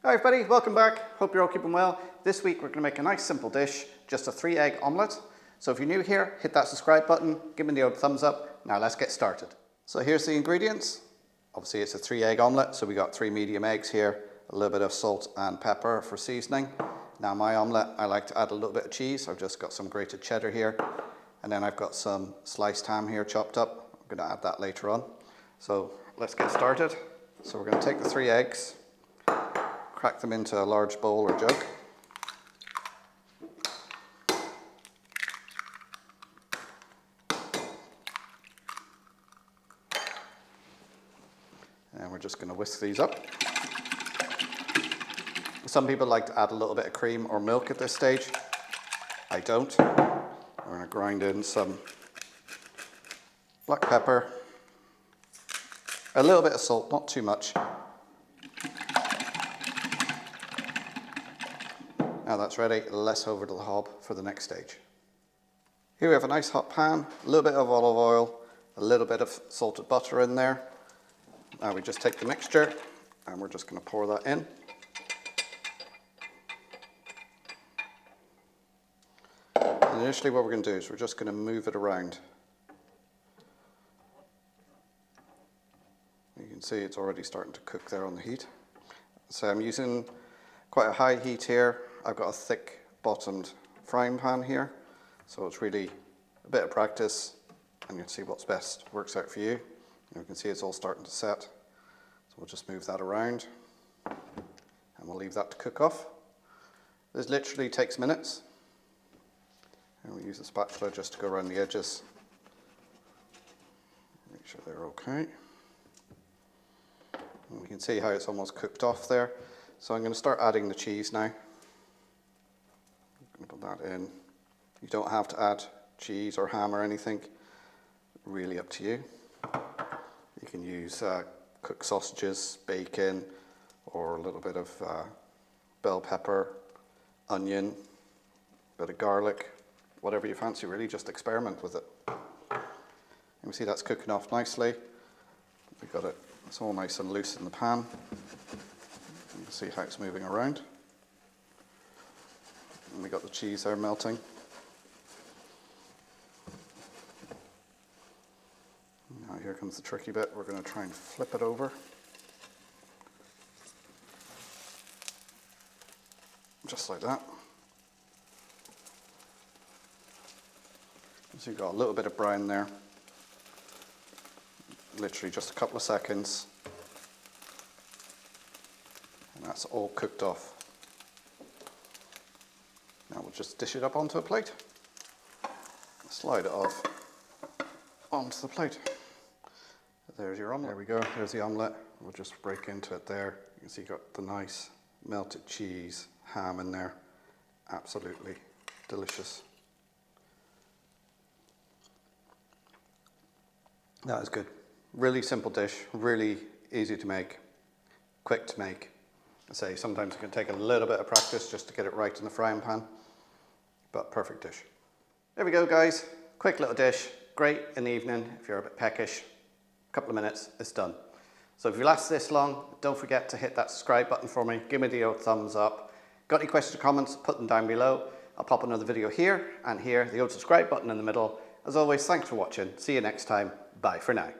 Hi everybody, welcome back. Hope you're all keeping well. This week we're going to make a nice simple dish, just a 3-egg omelette. So if you're new here, hit that subscribe button, give me the old thumbs up. Now let's get started. So here's the ingredients. Obviously it's a 3-egg omelette, so we got 3 medium eggs here, a little bit of salt and pepper for seasoning. Now my omelette, I like to add a little bit of cheese. I've just got some grated cheddar here, and then I've got some sliced ham here chopped up. I'm going to add that later on. So let's get started. So we're going to take the 3 eggs, crack them into a large bowl or jug. And we're just going to whisk these up. Some people like to add a little bit of cream or milk at this stage. I don't. We're going to grind in some black pepper, a little bit of salt, not too much. Now that's ready, let's over to the hob for the next stage. Here we have a nice hot pan, a little bit of olive oil, a little bit of salted butter in there. Now we just take the mixture and we're just going to pour that in. And initially what we're going to do is we're just going to move it around. You can see it's already starting to cook there on the heat. So I'm using quite a high heat here. I've got a thick bottomed frying pan here, so it's really a bit of practice and you'll see what's best works out for you. And you can see it's all starting to set, so we'll just move that around and we'll leave that to cook off. This literally takes minutes, and we'll use a spatula just to go around the edges, make sure they're okay. And we can see how it's almost cooked off there. So I'm going to start adding the cheese now. I'm going to put that in. You don't have to add cheese or ham or anything, really up to you. You can use cooked sausages, bacon, or a little bit of bell pepper, onion, bit of garlic, whatever you fancy really, just experiment with it. And we see that's cooking off nicely. We've got it, it's all nice and loose in the pan. You can see how it's moving around. And we got the cheese there melting. Now here comes the tricky bit. We're going to try and flip it over. Just like that. So you've got a little bit of brown there. Literally just a couple of seconds. And that's all cooked off. Now we'll just dish it up onto a plate. Slide it off onto the plate. There's your omelette. There we go, there's the omelette. We'll just break into it there. You can see you've got the nice melted cheese, ham in there. Absolutely delicious. That is good. Really simple dish, really easy to make, quick to make. I say sometimes it can take a little bit of practice just to get it right in the frying pan, but perfect dish. There we go guys, quick little dish, great in the evening if you're a bit peckish. A couple of minutes, it's done. So if you last this long, don't forget to hit that subscribe button for me, give me the old thumbs up. Got any questions or comments, put them down below. I'll pop another video here and here, the old subscribe button in the middle. As always, thanks for watching, see you next time, bye for now.